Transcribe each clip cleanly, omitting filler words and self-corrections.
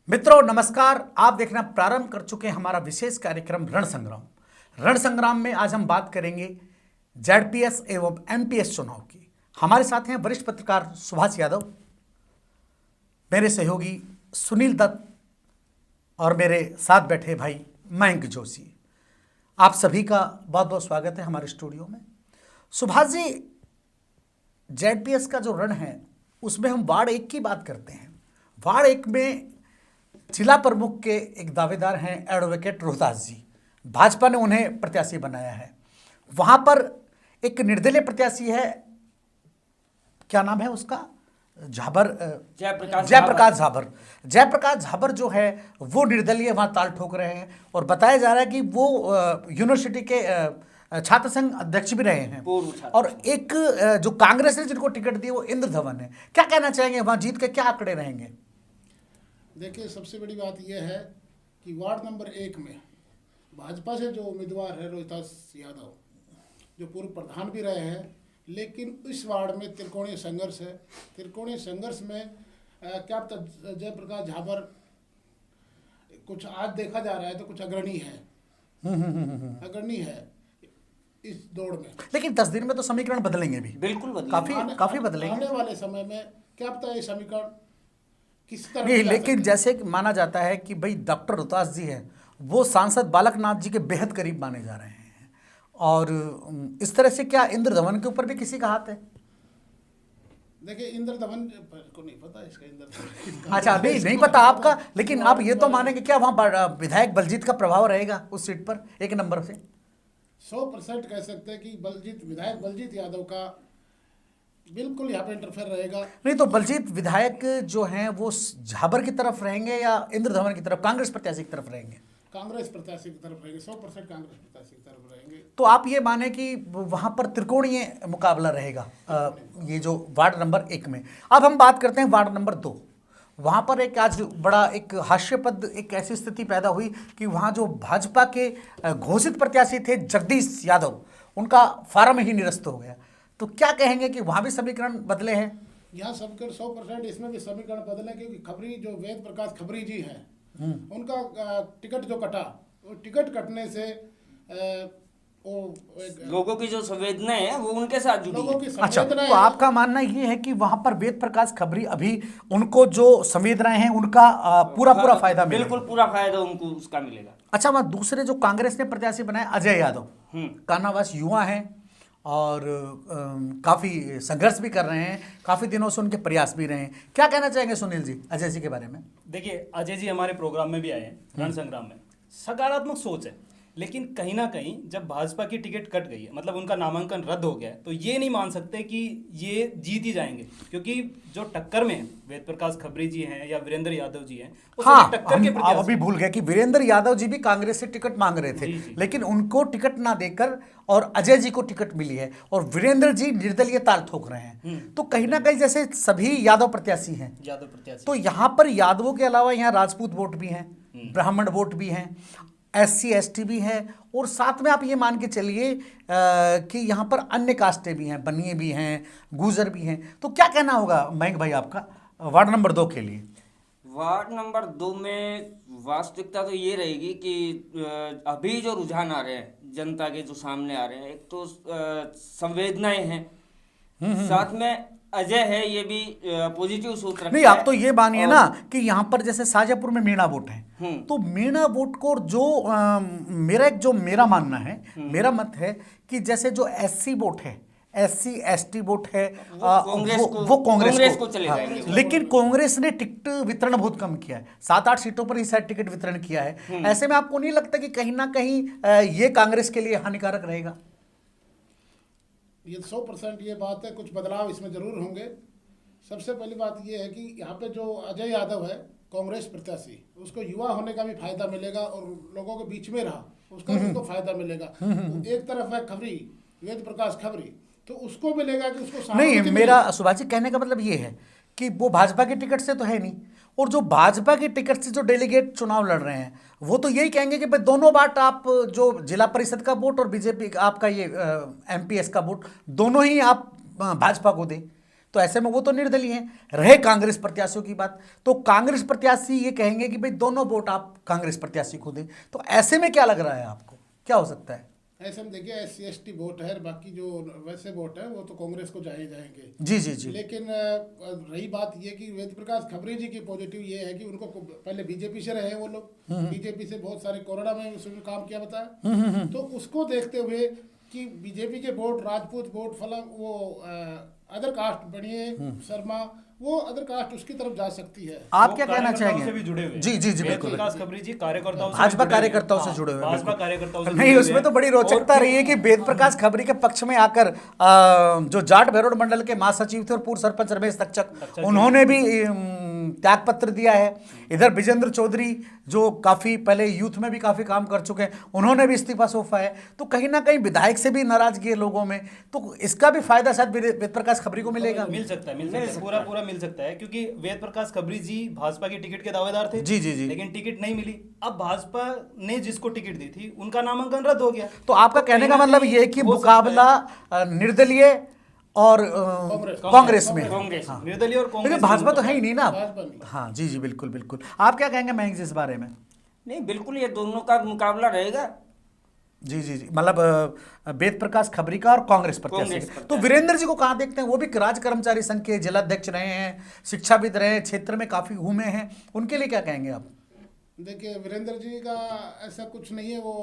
मित्रों नमस्कार। आप देखना प्रारंभ कर चुके हैं हमारा विशेष कार्यक्रम रण संग्राम। रण संग्राम में आज हम बात करेंगे जेडपीएस एवं एमपीएस चुनाव की। हमारे साथ हैं वरिष्ठ पत्रकार सुभाष यादव, मेरे सहयोगी सुनील दत्त और मेरे साथ बैठे भाई मयंक जोशी। आप सभी का बहुत बहुत स्वागत है हमारे स्टूडियो में। सुभाष जी, जेडपीएस का जो रण है उसमें हम वार्ड 1 की बात करते हैं। वार्ड 1 में जिला प्रमुख के एक दावेदार हैं एडवोकेट रोहतास जी। भाजपा ने उन्हें प्रत्याशी बनाया है। वहां पर एक निर्दलीय प्रत्याशी है, क्या नाम है उसका, जयप्रकाश झाबर जो है वो निर्दलीय वहां ताल ठोक रहे हैं और बताया जा रहा है कि वो यूनिवर्सिटी के छात्र संघ अध्यक्ष भी रहे हैं। और एक जो कांग्रेस ने जिनको टिकट दी वो इंद्र धवन है। क्या कहना चाहेंगे, वहां जीत के क्या आंकड़े रहेंगे? देखिए, सबसे बड़ी बात यह है कि वार्ड नंबर 1 में भाजपा से जो उम्मीदवार है रोहतास यादव, जो पूर्व प्रधान भी रहे हैं, लेकिन इस वार्ड में त्रिकोणीय संघर्ष है। त्रिकोणीय संघर्ष में क्या पता जयप्रकाश झाबर कुछ आज देखा जा रहा है तो कुछ अग्रणी है इस दौड़ में। लेकिन 10 दिन में तो समीकरण बदलेंगे भी, बिल्कुल बदलेंगे, काफी बदलेंगे आने वाले समय में। क्या पता ये समीकरण किस तरह नहीं, लेकिन जैसे कि माना जाता है कि भाई डॉक्टर रोहतास जी हैं, वो सांसद बालकनाथ जी के बेहद करीब माने जा रहे हैं। और इस तरह से क्या इंद्र धवन के ऊपर भी किसी का हाथ है? देखिए, इंद्र धवन को नहीं पता इसका। इंद्र अच्छा, अभी नहीं पता आपका, लेकिन आप ये तो मानेंगे क्या वहाँ विधायक बलजीत का प्रभाव रहेगा उस सीट पर 1 नंबर से? 100% कह सकते हैं कि विधायक बलजीत यादव का बिल्कुल यहाँ पे इंटरफेयर रहेगा। नहीं तो बलजीत विधायक जो हैं वो झाबर की तरफ रहेंगे या इंद्र धवन की तरफ, कांग्रेस प्रत्याशी की तरफ रहेंगे? कांग्रेस प्रत्याशी की तरफ रहेंगे, 100% कांग्रेस प्रत्याशी की तरफ रहेंगे। तो आप ये माने कि वहां पर त्रिकोणीय मुकाबला रहेगा ये जो वार्ड नंबर 1 में। अब हम बात करते हैं वार्ड नंबर 2। वहां पर एक आज बड़ा एक हास्यपद एक ऐसी स्थिति पैदा हुई कि वहां जो भाजपा के घोषित प्रत्याशी थे जगदीश यादव, उनका फार्म ही निरस्त हो गया। तो क्या कहेंगे कि वहां भी समीकरण बदले हैं? यहाँ सबके 100% इसमें भी समीकरण बदले, क्योंकि खबरी जो वेद प्रकाश खबरी जी हैं, उनका टिकट जो कटा, वो टिकट कटने से लोगों की जो संवेदनाएं हैं वो उनके साथ जुड़ी लोगों की अच्छा, संवेदनाएं। तो आपका मानना ये है कि वहां पर वेद प्रकाश खबरी अभी उनको जो संवेदनाएं हैं उनका पूरा फायदा मिलेगा? बिल्कुल पूरा फायदा उनको उसका मिलेगा। अच्छा, वहां दूसरे जो कांग्रेस ने प्रत्याशी बनाए अजय यादव, कानावास युवा हैं और काफ़ी संघर्ष भी कर रहे हैं, काफ़ी दिनों से उनके प्रयास भी रहे हैं। क्या कहना चाहेंगे सुनील जी अजय जी के बारे में? देखिए, अजय जी हमारे प्रोग्राम में भी आए हैं रण संग्राम में। सकारात्मक सोच है, लेकिन कहीं ना कहीं जब भाजपा की टिकट कट गई है, मतलब उनका नामांकन रद्द हो गया है, तो ये नहीं मान सकते कि ये जीत ही जाएंगे, क्योंकि जो टक्कर में वेद प्रकाश खबरी जी हैं या वीरेंद्र यादव जी हैं, हाँ, टक्कर के आप अभी भूल गए कि वीरेंद्र यादव जी भी कांग्रेस से टिकट मांग रहे थे, लेकिन उनको टिकट ना देकर और अजय जी को टिकट मिली है और वीरेंद्र जी निर्दलीय ताल ठोक रहे हैं। तो कहीं ना कहीं जैसे सभी यादव प्रत्याशी हैं, तो यहाँ पर यादवों के अलावा यहाँ राजपूत वोट भी हैं, ब्राह्मण वोट भी हैं, SC ST भी है, और साथ में आप ये मान के चलिए कि यहाँ पर अन्य कास्टें भी हैं, बनिए भी हैं, गुजर भी हैं। तो क्या कहना होगा मयंक भाई आपका वार्ड नंबर 2 के लिए? वार्ड नंबर 2 में वास्तविकता तो ये रहेगी कि अभी जो रुझान आ रहे हैं जनता के, जो सामने आ रहे हैं, एक तो संवेदनाएं हैं, साथ में अजय है, ये भी पॉजिटिव सोच रखता है। नहीं, आप तो ये मानिए ना कि यहाँ पर जैसे शाजापुर में मीणा वोट है, तो मीणा वोट को जो मेरा मानना है, मेरा मत है कि जैसे जो SC वोट है, SC ST वोट है, वो कांग्रेस को चले जाएंगे। लेकिन कांग्रेस ने टिकट वितरण बहुत कम किया है, 7-8 सीटों पर ही शायद टिकट वितरण किया है। ऐसे में आपको नहीं लगता कि कहीं ना कहीं ये कांग्रेस के लिए हानिकारक रहेगा? ये 100% ये बात है, कुछ बदलाव इसमें जरूर होंगे। सबसे पहली बात ये है कि यहाँ पे जो अजय यादव है कांग्रेस प्रत्याशी, उसको युवा होने का भी फायदा मिलेगा और लोगों के बीच में रहा उसका भी उसको फायदा मिलेगा। एक तरफ है खबरी, वेद प्रकाश खबरी, तो उसको मिलेगा कि उसको नहीं, मेरा सुभाष जी कहने का मतलब ये है कि वो भाजपा की टिकट से तो है नहीं, और जो भाजपा की टिकट से जो डेलीगेट चुनाव लड़ रहे हैं वो तो यही कहेंगे कि भाई दोनों बात, आप जो जिला परिषद का वोट और बीजेपी आपका ये MPS का वोट, दोनों ही आप भाजपा को दें। तो ऐसे में वो तो निर्दलीय हैं। रहे कांग्रेस प्रत्याशियों की बात, तो कांग्रेस प्रत्याशी ये कहेंगे कि भाई दोनों वोट आप कांग्रेस प्रत्याशी को दें। तो ऐसे में क्या लग रहा है आपको, क्या हो सकता है? ऐसे में देखिए SC/ST वोट है, बाकी जो वैसे वोट है वो तो कांग्रेस को जाएंगे। जी जी जी। लेकिन रही बात ये कि वेद प्रकाश खबरी जी की पॉजिटिव ये है कि उनको पहले बीजेपी से रहे वो लोग, बीजेपी से बहुत सारे कोरोना में उसने काम किया बताया, तो उसको देखते हुए कि बीजेपी के वोट, राजपूत वोट, फला वो अदर कास्ट बनिए शर्मा, वो अदर कास्ट उसकी तरफ जा सकती है। आप क्या कहना कार्यकर्ताओं चाहेंगे? से भी जुड़े हुए हैं। जी जी जी वेद बिल्कुल। प्रकाश खबरी जी कार्यकर्ताओं से भाजपा जुड़े हुए हैं। कार्यकर्ताओं से हाँ, जुड़े हुए हैं, भाजपा बिल्कुल। कार्यकर्ताओं से नहीं, जुड़े उसमें हुए तो बड़ी हैं। रोचकता और रही है कि वेद प्रकाश खबरी के पक्ष में आकर जो जाट भैरोड मंडल के महासचिव थे और पूर्व सरपंच रमेश तक्षक, उन्होंने भी त्याग पत्र दिया है। इधर विजेंद्र चौधरी जो काफी पहले यूथ में भी काफी काम कर चुके हैं, उन्होंने भी इस्तीफा सौंपा है। तो कहीं ना कहीं विधायक से भी नाराजगी है लोगों में, तो इसका भी फायदा शायद वेद प्रकाश खबरी को मिलेगा। मिल सकता है पूरा मिल सकता है, क्योंकि वेद प्रकाश खबरी जी भाजपा की टिकट के दावेदार थे। जी जी जी। लेकिन टिकट नहीं मिली। अब भाजपा ने जिसको टिकट दी थी उनका नामांकन रद्द हो गया। तो आपका कहने का कहीं ना मतलब कहीं ये है कि हो सकता है। मुकाबला निर्दलीय और कांग्रेस में है। कांग्रेस हाँ। निर्दलीय और कांग्रेस लेकिन भाजपा तो है ही नहीं ना। भाजपा नहीं। हाँ जी जी बिल्कुल बिल्कुल। आप क्या कहेंगे मयंक जी इस बारे में? नहीं, बिल्कुल ये दोनों का मुकाबला रहेगा। जी जी जी, मतलब वेद प्रकाश खबरी का और कांग्रेस प्रत्याशी कांग्रेस का। प्रत्याशी। तो वीरेंद्र जी को कहाँ देखते हैं? वो भी राज्य कर्मचारी संघ के जिलाध्यक्ष रहे हैं, शिक्षाविद रहे हैं, क्षेत्र में काफी घूमे हैं, उनके लिए क्या कहेंगे आप? देखिए वीरेंद्र जी का ऐसा कुछ नहीं है, वो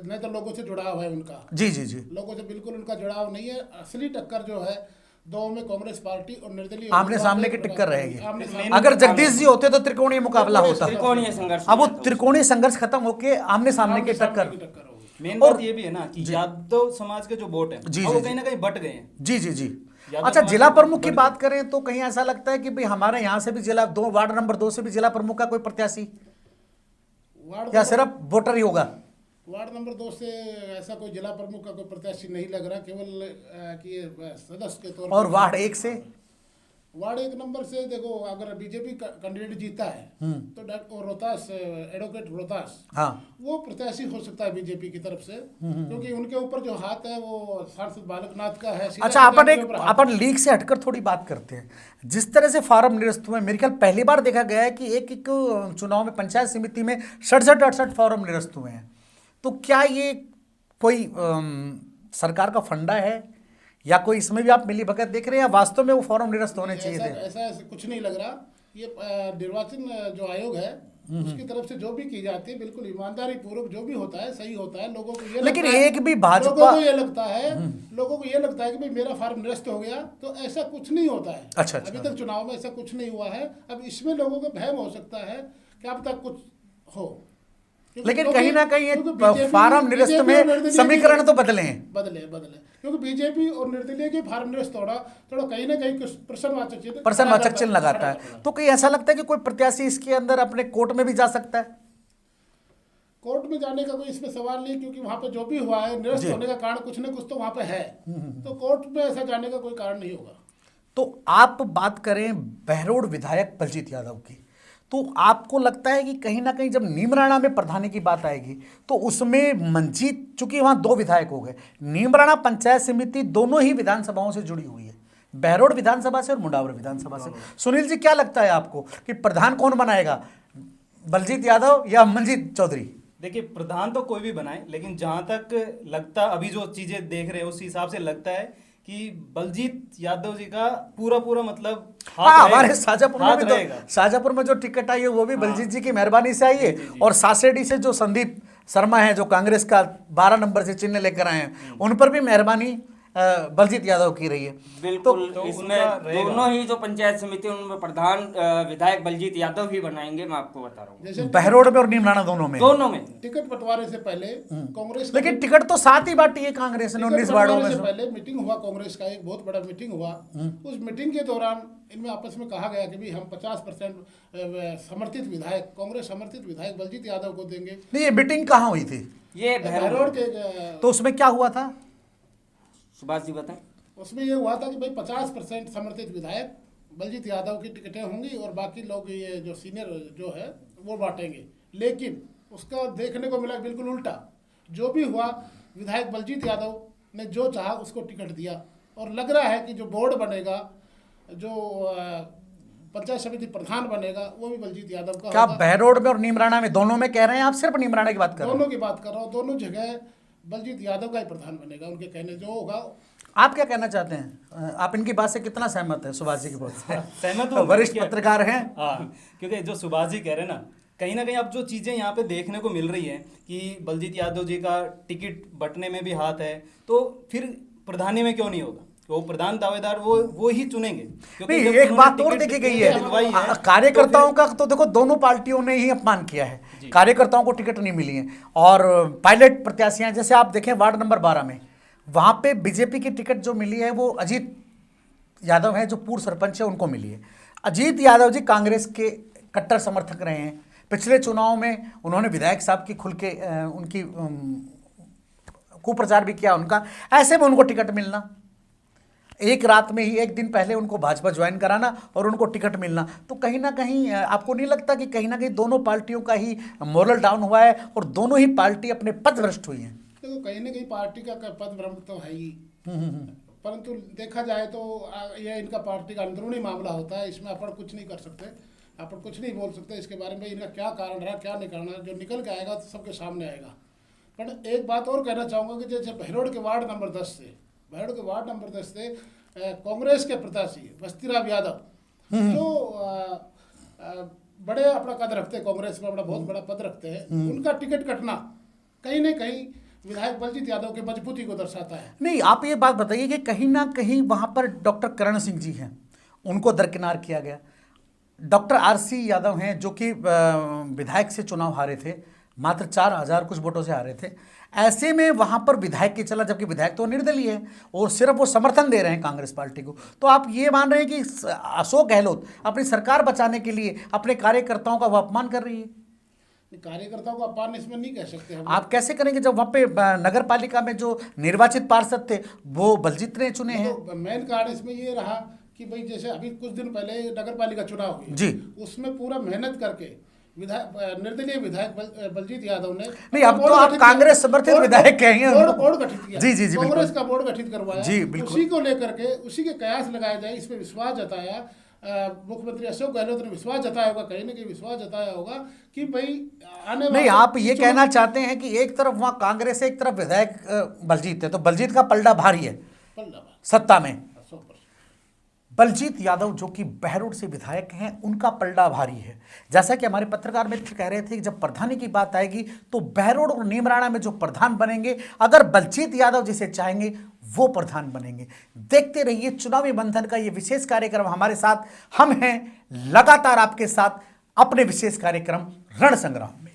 नहीं तो लोगों से जुड़ाव है उनका, जी जी जी। लोगों से बिल्कुल उनका जुड़ाव नहीं है। असली टक्कर जो है दो में कांग्रेस पार्टी और निर्दलीय आमने सामने की टक्कर रहेगी। आमने सामने। अगर जगदीश जी होते तो त्रिकोणीय मुकाबला होता। त्रिकोणीय संघर्ष अब वो हो जाता है। त्रिकोणीय संघर्ष खत्म होके आमने सामने की टक्कर। टक्कर होगी। मेन और- बात ये भी है ना कि यादव समाज के जो वोट हैं जी, अब जी, वो जी। कहीं ना कहीं बट गए हैं। जी जी जी। यादव अच्छा, समाज जिला के प्रमुख की बड़े- बात करें तो कहीं ऐसा लगता है कि भाई हमारे यहाँ से भी जिला वार्ड नंबर 2 से भी जिला प्रमुख का कोई प्रत्याशी, वार्ड या नंबर- सिर्फ वोटर ही होगा? वार्ड नंबर 2 से ऐसा कोई जिला प्रमुख का कोई प्रत्याशी नहीं लग रहा, केवल कि ये सदस्य के तौर पर। और वार्ड 1 से? वार्ड 1 नंबर से देखो, अगर बीजेपी कैंडिडेट जीता है तो रोहतास, एडवोकेट रोहतास, हाँ। वो प्रत्याशी हो सकता है बीजेपी की तरफ से, क्योंकि उनके ऊपर जो हाथ है वो सांसद बालकनाथ का है। सीधा अच्छा, सीधा अपन उनके एक ऊपर हाथ अपन लीग से हटकर थोड़ी बात करते हैं। जिस तरह से फार्म निरस्त हुए, मेरे ख्याल पहली बार देखा गया है कि एक चुनाव में पंचायत समिति में 67-68 फार्म निरस्त हुए हैं। तो क्या ये कोई सरकार का फंडा है, या कोई इसमें भी आप मिली भगत देख रहे हैं, या वास्तव में वो फॉर्म निरस्त होने चाहिए ऐसा थे? ऐसा कुछ नहीं लग रहा। ये निर्वाचन जो आयोग है उसकी तरफ से जो भी की जाती है बिल्कुल ईमानदारी पूर्वक जो भी होता है सही होता है। लोगों को ये लेकिन लगता है- एक भी भाजपा- लोगों को ये लगता है कि भाई मेरा फार्म निरस्त हो गया, तो ऐसा कुछ नहीं होता है। अच्छा। अभी तक चुनाव में ऐसा कुछ नहीं हुआ है। अब इसमें लोगों को भय हो सकता है कि अब तक कुछ हो, लेकिन कहीं ना कहीं क्योंकि ये BJP फार्म निरस्त BJP और में निर्दलीय समीकरण की- तो बदले हैं। बदले क्योंकि बीजेपी और निर्दलीय के फार्म निरस्त थोड़ा कहीं ना कहीं कुछ प्रश्नवाचक चिन्ह लगाता है। तो कहीं ऐसा लगता है कि कोई प्रत्याशी इसके अंदर अपने कोर्ट में भी जा सकता है? कोर्ट में जाने का कोई इसमें सवाल नहीं, क्योंकि वहां पे जो भी हुआ है निरस्त होने का कारण कुछ न कुछ तो वहां पे है, तो कोर्ट में ऐसा जाने का कोई कारण नहीं होगा। तो आप बात करें बहरोड विधायक बलजीत यादव की, तो आपको लगता है कि कहीं ना कहीं जब नीमराणा में प्रधानी की बात आएगी तो उसमें मंजीत, चूंकि वहां 2 विधायक हो गए, नीमराणा पंचायत समिति दोनों ही विधानसभाओं से जुड़ी हुई है, बहरोड विधानसभा से और मुंडावर विधानसभा से। सुनील जी, क्या लगता है आपको कि प्रधान कौन बनाएगा, बलजीत यादव या मंजीत चौधरी? देखिए, प्रधान तो कोई भी बनाए, लेकिन जहां तक लगता, अभी जो चीजें देख रहे हैं उस हिसाब से लगता है कि बलजीत यादव जी का पूरा मतलब हाँ, हमारे शाजापुर में भी तो रहेगा। शाजापुर में जो टिकट आई है वो भी बलजीत जी की मेहरबानी से आई है। और सासेडी से जो संदीप शर्मा है, जो कांग्रेस का 12 नंबर से चिन्ह लेकर आए हैं, उन पर भी मेहरबानी बलजीत यादव की रही है। बिल्कुल, तो इसमें उनका रहेगा। दोनों ही जो पंचायत समिति उनमें प्रधान विधायक बलजीत यादव ही बनाएंगे, मैं आपको बता रहा हूँ। जैसे बहरोड में और नीमराणा दोनों में। दोनों में टिकट बंटवारे से पहले कांग्रेस लेकिन टिकट तो 7 ही बांटी है कांग्रेस ने 19 वार्डों में से से। पहले मीटिंग हुआ, कांग्रेस का एक बहुत बड़ा मीटिंग हुआ। उस मीटिंग के दौरान इनमें आपस में कहा गया कि भी हम 50% समर्थित विधायक, कांग्रेस समर्थित विधायक बलजीत यादव को देंगे। नहीं, ये मीटिंग कहाँ हुई थी? ये बहरोड के तो उसमें क्या हुआ था? सुभाष जी बताएं। उसमें ये हुआ था कि भाई 50% समर्थित विधायक बलजीत यादव की टिकटें होंगी और बाकी लोग ये जो सीनियर जो है वो बांटेंगे। लेकिन उसका देखने को मिला बिल्कुल उल्टा। जो भी हुआ, विधायक बलजीत यादव ने जो चाहा उसको टिकट दिया, और लग रहा है कि जो बोर्ड बनेगा जो पंचायत समिति प्रधान बनेगा वो भी बलजीत यादव का क्या होगा। बहरोड में और नीमराणा में दोनों में कह रहे हैं? आप सिर्फ नीमराणा की बात कर रहे हैं? दोनों की बात कर रहा हूँ, दोनों जगह बलजीत यादव का ही प्रधान बनेगा, उनके कहने जो होगा। आप क्या कहना चाहते हैं? आप इनकी बात से कितना सहमत है? सुभाष जी की बात से सहमत हूँ। वरिष्ठ क्या- पत्रकार हैं। हाँ, क्योंकि जो सुभाष जी कह रहे हैं ना कहीं अब जो चीज़ें यहाँ पे देखने को मिल रही है कि बलजीत यादव जी का टिकट बंटने में भी हाथ है, तो फिर प्रधानी में क्यों नहीं होगा? वो प्रधान दावेदार वो ही चुनेंगे। क्योंकि नहीं, जब एक उन्होंने बात और टिकट देखी गई दिलवाई है, कार्यकर्ताओं तो का तो देखो दोनों पार्टियों ने ही अपमान किया है, कार्यकर्ताओं को टिकट नहीं मिली है। और पायलट प्रत्याशियां जैसे आप देखें वार्ड नंबर 12 में, वहां पे बीजेपी की टिकट जो मिली है वो अजीत यादव है, जो पूर्व सरपंच है, उनको मिली है। अजीत यादव जी कांग्रेस के कट्टर समर्थक रहे हैं। पिछले चुनाव में उन्होंने विधायक साहब की खुल के उनकी कुप्रचार भी किया उनका। ऐसे में उनको टिकट मिलना, एक रात में ही, एक दिन पहले उनको भाजपा ज्वाइन कराना और उनको टिकट मिलना, तो कहीं ना कहीं आपको नहीं लगता कि कहीं ना कहीं दोनों पार्टियों का ही मोरल डाउन हुआ है और दोनों ही पार्टी अपने पथभ्रष्ट हुई हैं? देखो कहीं ना कहीं पार्टी का पद भ्रम तो है ही, परंतु देखा जाए तो यह इनका पार्टी का अंदरूनी मामला होता है, इसमें अपन कुछ नहीं कर सकते, अपन कुछ नहीं बोल सकते इसके बारे में। इनका क्या कारण रहा, क्या नहीं करना, जो निकल के आएगा तो सबके सामने आएगा। पर एक बात और कहना चाहूँगा कि जैसे बहरोड के वार्ड नंबर 10 से कांग्रेस के प्रत्याशी बस्तीराम यादव, जो बड़े अपना कद रखते हैं, कांग्रेस में अपना बहुत बड़ा पद रखते हैं, उनका टिकट कटना कहीं ना कहीं विधायक बलजीत यादव की मजबूती को दर्शाता है। नहीं, आप ये बात बताइए कि कहीं ना कहीं वहां पर डॉक्टर करण सिंह जी हैं, उनको दरकिनार किया गया। डॉक्टर आरसी यादव हैं जो कि विधायक से चुनाव हारे थे, मात्र 4000 कुछ वोटों से हारे थे। ऐसे में वहां पर विधायक की चला, जबकि विधायक तो निर्दलीय है और सिर्फ वो समर्थन दे रहे हैं कांग्रेस पार्टी को। तो आप ये मान रहे हैं कि अशोक गहलोत अपनी सरकार बचाने के लिए अपने कार्यकर्ताओं का वो अपमान कर रही है? कार्यकर्ताओं को अपमान इसमें नहीं कह सकते हम। आप कैसे करेंगे जब वहाँ पे नगर पालिका में जो निर्वाचित पार्षद थे वो बलजीत ने चुने हैं? तो मेन कारण इसमें ये रहा कि भाई जैसे अभी कुछ दिन पहले नगर पालिका चुनाव हुई जी, उसमें पूरा मेहनत करके निर्दलीय विधायक बलजीत यादव ने, नहीं, अब तो आप कांग्रेस समर्थित विधायक कहेंगे, बोर्ड गठित किया। जी जी जी, कांग्रेस का बोर्ड गठित करवाया जी, बिल्कुल। उसी को लेकर के उसी के कयास लगाए जाए, इस पे विश्वास जताया। मुख्यमंत्री अशोक गहलोत ने विश्वास जताया होगा, कहीं ना कहीं विश्वास जताया होगा कि भाई आने नहीं, आप ये कहना चाहते हैं कि एक तरफ वहाँ कांग्रेस है, एक तरफ विधायक बलजीत है, तो बलजीत का पलड़ा भारी है सत्ता में। बलजीत यादव जो कि बहरोड से विधायक हैं, उनका पलड़ा भारी है। जैसा कि हमारे पत्रकार मित्र कह रहे थे कि जब प्रधानी की बात आएगी तो बहरोड और नीमराणा में जो प्रधान बनेंगे, अगर बलजीत यादव जिसे चाहेंगे वो प्रधान बनेंगे। देखते रहिए चुनावी मंथन का ये विशेष कार्यक्रम हमारे साथ। हम हैं लगातार आपके साथ अपने विशेष कार्यक्रम रण संग्राम में।